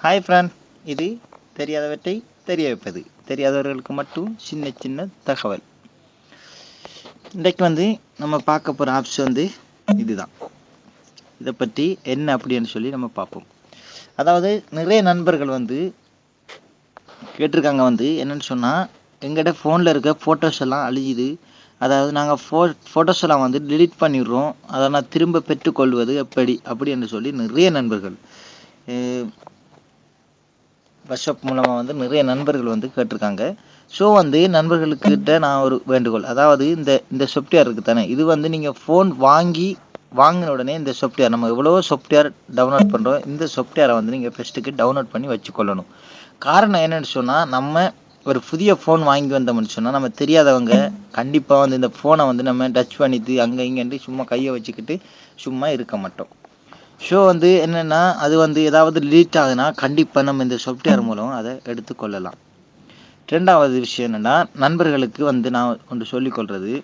Hi friend, இது தெரியாதவற்றை தெரிய வைப்பது. தெரியாதவர்களுக்கு மட்டும் சின்ன சின்ன தகவல். இன்றைக்கு நம்ம பார்க்க போகிற ஆப்ஸ் இதுதான். இதை பற்றி என்ன அப்படின்னு சொல்லி நம்ம பார்ப்போம். அதாவது நிறைய நண்பர்கள் கேட்டிருக்காங்க என்னன்னு சொன்னால், எங்கிட்ட ஃபோனில் இருக்க ஃபோட்டோஸ் எல்லாம் அழியுது. அதாவது நாங்கள் ஃபோட்டோஸ் எல்லாம் டெலிட் பண்ணிடுறோம், அதை நான் திரும்ப பெற்றுக்கொள்வது எப்படி அப்படின்னு சொல்லி நிறைய நண்பர்கள் வாட்ஸ்அப் மூலமாக நிறைய நண்பர்கள் கேட்டிருக்காங்க. ஸோ நண்பர்களுக்கிட்ட நான் ஒரு வேண்டுகோள், அதாவது இந்த சாஃப்ட்வேர் இருக்குது தானே, இது நீங்கள் ஃபோன் வாங்கின உடனே இந்த சாஃப்ட்வேர், நம்ம எவ்வளோ சாஃப்ட்வேர் டவுன்லோட் பண்ணுறோம், இந்த சாஃப்ட்வேரை நீங்கள் ஃபஸ்ட்டுக்கு டவுன்லோட் பண்ணி வச்சுக்கொள்ளணும். காரணம் என்னென்னு சொன்னால், நம்ம ஒரு புதிய ஃபோன் வாங்கி வந்தோம்னு சொன்னால், நம்ம தெரியாதவங்க கண்டிப்பாக இந்த ஃபோனை நம்ம டச் பண்ணிட்டு அங்கே இங்கேன்ட்டு சும்மா கையை வச்சுக்கிட்டு சும்மா இருக்க மாட்டோம். ஸோ என்னென்னா, அது ஏதாவது டெலீட் ஆகுதுன்னா கண்டிப்பாக நம்ம இந்த சாஃப்ட்வேர் மூலம் அதை எடுத்துக்கொள்ளலாம். ரெண்டாவது விஷயம் என்னென்னா, நண்பர்களுக்கு நான் ஒன்று சொல்லிக்கொள்வது,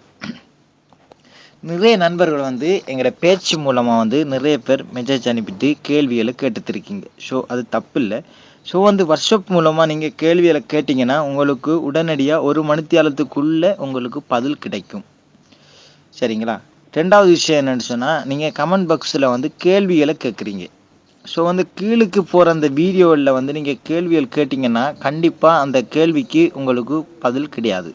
நிறைய நண்பர்கள் எங்களோட பேச்சு மூலமாக நிறைய பேர் மெசேஜ் அனுப்பிட்டு கேள்விகளை கேட்டுருக்கீங்க. ஸோ அது தப்பு இல்லை. ஸோ வாட்ஸ்அப் மூலமாக நீங்கள் கேள்விகளை கேட்டிங்கன்னா உங்களுக்கு உடனடியாக 1 மணித்தியாலத்துக்குள்ளே உங்களுக்கு பதில் கிடைக்கும். சரிங்களா? ரெண்டாவது விஷயம் என்னென்னு சொன்னால், நீங்கள் கமெண்ட் பாக்ஸில் கேள்விகளை கேட்குறீங்க. ஸோ கீழுக்கு போகிற அந்த வீடியோவில் நீங்கள் கேள்விகள் கேட்டிங்கன்னா கண்டிப்பாக அந்த கேள்விக்கு உங்களுக்கு பதில் கிடையாது.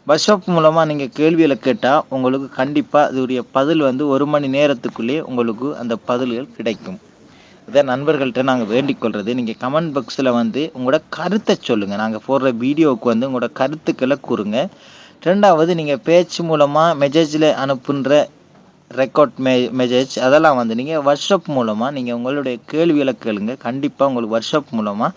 வாட்ஸ்அப் மூலமாக நீங்கள் கேள்விகளை கேட்டால் உங்களுக்கு கண்டிப்பாக அதோடைய பதில் 1 மணி நேரத்துக்குள்ளே உங்களுக்கு அந்த பதில்கள் கிடைக்கும். இதை நண்பர்கள்ட்ட நாங்கள் வேண்டிக் கொள்வது, நீங்கள் கமெண்ட் பாக்ஸில் உங்களோட கருத்தை சொல்லுங்கள். நாங்கள் போடுற வீடியோவுக்கு உங்களோட கருத்துக்களை கூறுங்க. ரெண்டாவது, நீங்கள் பேச்சு மூலமாக மெசேஜில் அனுப்புகிற ரெக்கார்ட் மெசேஜ் அதெல்லாம் நீங்கள் வாட்ஸ்அப் மூலமாக நீங்கள் உங்களுடைய கேள்விகளை கேளுங்க. கண்டிப்பாக உங்களுக்கு வாட்ஸ்அப் மூலமாக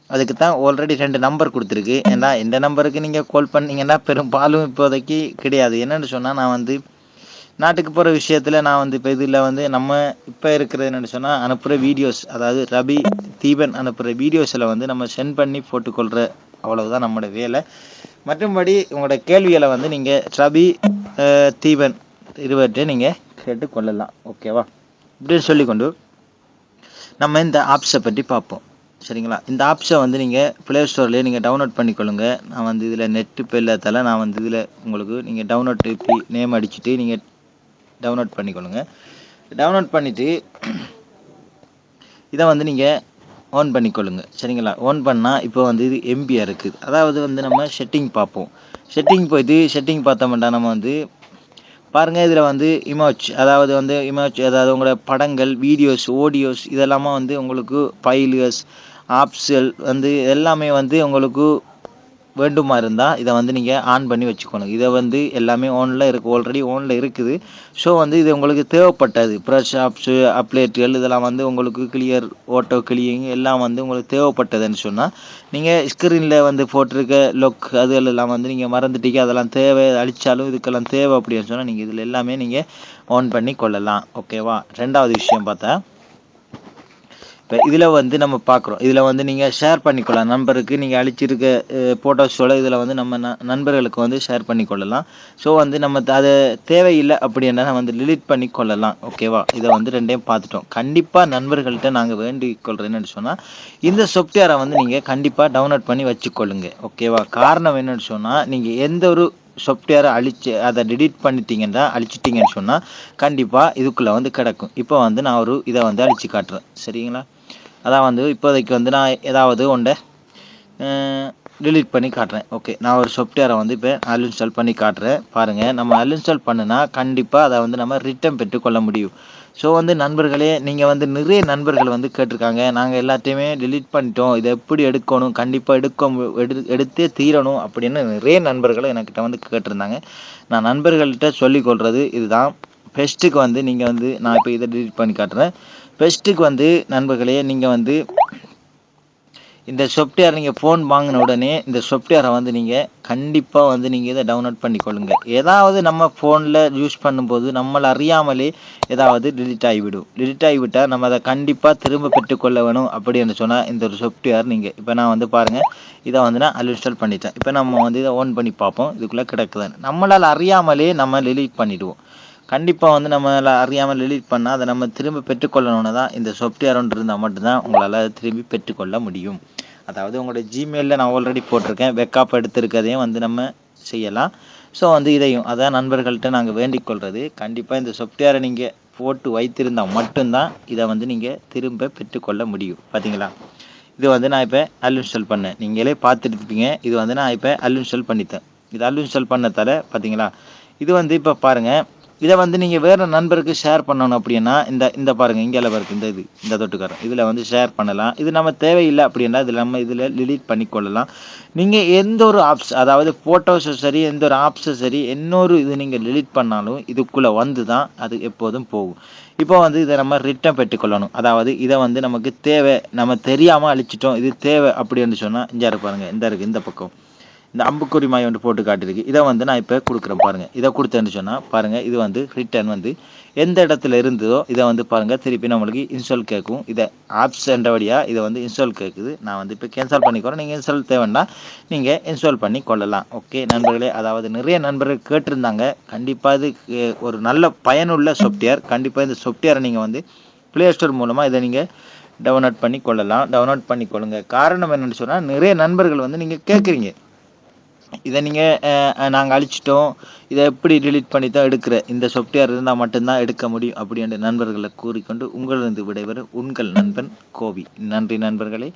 அதுக்கு தான் ஆல்ரெடி 2 நம்பர் கொடுத்துருக்கு. ஏன்னா இந்த நம்பருக்கு நீங்கள் கால் பண்ணிங்கன்னா பெரும்பாலும் இப்போதைக்கு கிடையாது. என்னென்னு சொன்னால், நான் நாட்டுக்கு போகிற விஷயத்தில் நான் இப்போ இதில் நம்ம இப்போ இருக்கிறது என்னென்னு சொன்னால், அனுப்புகிற வீடியோஸ், அதாவது ரபி தீபன் அனுப்புகிற வீடியோஸில் நம்ம சென்ட் பண்ணி போட்டுக்கொள்கிற, அவ்வளவுதான் நம்மளோட வேலை. மற்றும்படி உங்களோட கேள்விகளை நீங்கள் ரபி தீபன் இருவர்கிட்ட நீங்கள் கேட்டுக்கொள்ளலாம். ஓகேவா? இப்படின்னு சொல்லிக்கொண்டு நம்ம இந்த ஆப்ஸை பற்றி பார்ப்போம். சரிங்களா? இந்த ஆப்ஸை நீங்கள் ப்ளே ஸ்டோர்லேயே நீங்கள் டவுன்லோட் பண்ணிக்கொள்ளுங்க. நான் இதில் நெட்டு இப்போ இல்லாதால நான் இதில் உங்களுக்கு நீங்கள் டவுன்லோட் நேம் அடிச்சுட்டு நீங்கள் டவுன்லோட் பண்ணிக்கொள்ளுங்க. டவுன்லோட் பண்ணிவிட்டு இதை நீங்கள் ஆன் பண்ணிக்கொள்ளுங்க. சரிங்களா? ஆன் பண்ணால் இப்போ இது எம்பியாக இருக்குது. அதாவது நம்ம செட்டிங் பார்ப்போம். செட்டிங் போயிட்டு செட்டிங் பார்த்தோம்னா நம்ம பாருங்கள், இதில் இமேஜ், அதாவது இமேஜ், அதாவது உங்களோட படங்கள், வீடியோஸ், ஆடியோஸ் இதெல்லாமா உங்களுக்கு ஃபைல்ஸ், ஆப்ஸ்கள் எல்லாமே உங்களுக்கு வேண்டுமா இருந்தால் இதை நீங்கள் ஆன் பண்ணி வச்சுக்கணும். இதை எல்லாமே ஆனில் இருக்குது, ஆல்ரெடி ஆனில் இருக்குது. ஸோ இது உங்களுக்கு தேவைப்பட்டது ப்ரஷ் ஆப்ஸு, அப்லேட்டுகள் இதெல்லாம் உங்களுக்கு கிளியர், ஓட்டோ கிளியிங் எல்லாம் உங்களுக்கு தேவைப்பட்டதுன்னு சொன்னால், நீங்கள் ஸ்க்ரீனில் போட்டிருக்க லொக் அதுகளெல்லாம் நீங்கள் மறந்துட்டீங்க, அதெல்லாம் தேவை, அழித்தாலும் இதுக்கெல்லாம் தேவை அப்படின்னு சொன்னால் நீங்கள் இதில் எல்லாமே நீங்கள் ஆன் பண்ணி கொள்ளலாம். ஓகேவா? ரெண்டாவது விஷயம் பார்த்தா, இப்போ இதில் நம்ம பார்க்குறோம், இதில் நீங்கள் ஷேர் பண்ணிக்கொள்ளலாம். நண்பருக்கு நீங்கள் அழிச்சிருக்க ஃபோட்டோஸோட இதில் நம்ம நண்பர்களுக்கு ஷேர் பண்ணிக்கொள்ளலாம். ஸோ நம்ம அதை தேவையில்லை அப்படின்னா நம்ம டிலீட் பண்ணி கொள்ளலாம். ஓகேவா? இதை ரெண்டையும் பார்த்துட்டோம். கண்டிப்பாக நண்பர்கள்ட்ட நாங்கள் வேண்டிக் கொள்கிறேன்னு சொன்னால், இந்த சாஃப்ட்வேரை நீங்கள் கண்டிப்பாக டவுன்லோட் பண்ணி வச்சுக்கொள்ளுங்க. ஓகேவா? காரணம் என்னென்னு சொன்னால், நீங்கள் எந்த ஒரு சாஃப்ட்வேரை அதை டிலீட் அழிச்சிட்டிங்கன்னு சொன்னால் கண்டிப்பாக இதுக்குள்ளே கிடக்கும். இப்போ நான் ஒரு இதை அழிச்சு காட்டுறேன். சரிங்களா? அதான் இப்போதைக்கு நான் ஏதாவது ஒன்றை டிலீட் பண்ணி காட்டுறேன். ஓகே, நான் ஒரு சாஃப்ட்வேரை இப்போ அன்இன்ஸ்டால் பண்ணி காட்டுறேன். பாருங்கள், நம்ம அன்இன்ஸ்டால் பண்ணுனா கண்டிப்பாக அதை நம்ம ரிட்டர்ன் பெற்றுக்கொள்ள முடியும். ஸோ நண்பர்களே, நீங்கள் நிறைய நண்பர்கள் கேட்டிருக்காங்க, நாங்கள் எல்லாத்தையுமே டிலீட் பண்ணிட்டோம், இதை எப்படி எடுக்கணும், கண்டிப்பாக எடுத்தே தீரணும் அப்படின்னு நிறைய நண்பர்கள் என்கிட்ட கேட்டிருந்தாங்க. நான் நண்பர்கள்ட்ட சொல்லிக்கொள்கிறது இதுதான். ஃபஸ்ட்டுக்கு நீங்கள் நான் இப்போ இதை டிலீட் பண்ணி காட்டுறேன். ஃபஸ்ட்டுக்கு நண்பர்களே, நீங்கள் இந்த சாஃப்ட்வேர் நீங்கள் ஃபோன் வாங்கின உடனே இந்த சாஃப்ட்வேரை நீங்கள் கண்டிப்பாக நீங்கள் இதை டவுன்லோட் பண்ணிக்கொள்ளுங்க. ஏதாவது நம்ம ஃபோனில் யூஸ் பண்ணும்போது நம்மளை அறியாமலே ஏதாவது டிலீட் ஆகிவிட்டால் நம்ம அதை கண்டிப்பாக திரும்ப பெற்றுக்கொள்ள வேணும். அப்படின்னு சொன்னால் இந்த ஒரு சாஃப்ட்வேர் நீங்கள் இப்போ நான் பாருங்கள், இதை நான் அன்இன்ஸ்டால் பண்ணிட்டேன். இப்போ நம்ம இதை ஓன் பண்ணி பார்ப்போம், இதுக்குள்ளே கிடக்குதுன்னு. நம்மளால் அறியாமலே நம்ம டிலீட் பண்ணிவிடுவோம். கண்டிப்பாக வந்து நம்மளை அறியாமல் delete பண்ணால் அதை நம்ம திரும்ப பெற்றுக்கொள்ளணும்னு தான் இந்த சாஃப்ட்வேர் ஒன்று இருந்தால் மட்டும்தான் உங்களால் அதை திரும்பி பெற்றுக்கொள்ள முடியும். அதாவது உங்களோட ஜிமெயிலில் நான் ஆல்ரெடி போட்டிருக்கேன், பேக்கப் எடுத்திருக்கதையும் வந்து நம்ம செய்யலாம். ஸோ வந்து இதையும் அதான் நண்பர்கள்ட்ட நாங்கள் வேண்டிக் கொள்வது, கண்டிப்பாக இந்த சாஃப்ட்வேரை நீங்கள் போட்டு வைத்திருந்தால் மட்டும்தான் இதை வந்து நீங்கள் திரும்ப பெற்றுக்கொள்ள முடியும். பார்த்தீங்களா, இது வந்து நான் இப்போ அன்இன்ஸ்டால் பண்ணேன், நீங்களே பார்த்துட்டு இருப்பீங்க. இது வந்து நான் இப்போ அன்இன்ஸ்டால் பண்ணிட்டேன். இது அன்இன்ஸ்டால் பண்ணதால பார்த்தீங்களா, இது வந்து இப்போ பாருங்கள், இதை வந்து நீங்கள் வேறு நண்பருக்கு ஷேர் பண்ணணும் அப்படின்னா இந்த பாருங்கள், இங்கே பாருங்க, இந்த தொட்டுக்காரன் இதில் வந்து ஷேர் பண்ணலாம். இது நம்ம தேவையில்லை அப்படின்னா இதில் delete பண்ணிக்கொள்ளலாம். நீங்கள் எந்த ஒரு ஆப்ஸ், அதாவது ஃபோட்டோஸும் சரி, எந்த ஒரு ஆப்ஸும் சரி, இன்னொரு இது நீங்கள் delete பண்ணாலும் இதுக்குள்ளே வந்து தான் அது எப்போதும் போகும். இப்போ வந்து இதை நம்ம ரிட்டன் பெற்றுக்கொள்ளணும். அதாவது இதை வந்து நமக்கு தேவை, நம்ம தெரியாமல் அழிச்சிட்டோம், இது தேவை அப்படின்னு சொன்னால் இங்கே பாருங்கள், இந்த பக்கம் இந்த அம்புக்குறி மாய் வந்து போட்டு காட்டிருக்கு. இதை வந்து நான் இப்போ கொடுக்குறேன் பாருங்கள். இதை கொடுத்தேன்னு சொன்னால் பாருங்கள், இது வந்து ரிட்டர்ன் வந்து எந்த இடத்துல இருந்ததோ இதை வந்து பாருங்கள் திருப்பி நம்மளுக்கு இன்ஸ்டால் கேட்கும். இதை ஆப்ஸ் என்றபடியாக இதை வந்து இன்ஸ்டால் கேட்குது. நான் வந்து இப்போ கேன்சல் பண்ணிக்கிறேன். நீங்கள் இன்ஸ்டால் தேவைன்னா நீங்கள் இன்ஸ்டால் பண்ணி கொள்ளலாம். ஓகே நண்பர்களே, அதாவது நிறைய நண்பர்கள் கேட்டிருந்தாங்க. கண்டிப்பாக இது ஒரு நல்ல பயனுள்ள சாஃப்ட்வேர். கண்டிப்பாக இந்த சாஃப்ட்வேரை நீங்கள் வந்து ப்ளே ஸ்டோர் மூலமாக இதை நீங்கள் டவுன்லோட் பண்ணி கொள்ளலாம். டவுன்லோட் பண்ணி கொள்ளுங்கள். காரணம் என்னென்னு சொன்னால், நிறைய நண்பர்கள் வந்து நீங்கள் கேட்குறீங்க, இதை நீங்கள் நாங்கள் அழிச்சிட்டோம், இதை எப்படி delete பண்ணி தான் எடுக்கிற, இந்த சாஃப்ட்வேர் இருந்தால் மட்டும்தான் எடுக்க முடியும் அப்படி என்று நண்பர்களை கூறிக்கொண்டு உங்களிருந்து விடைபெறும் உங்கள் நண்பன் கோவி. நன்றி நண்பர்களே.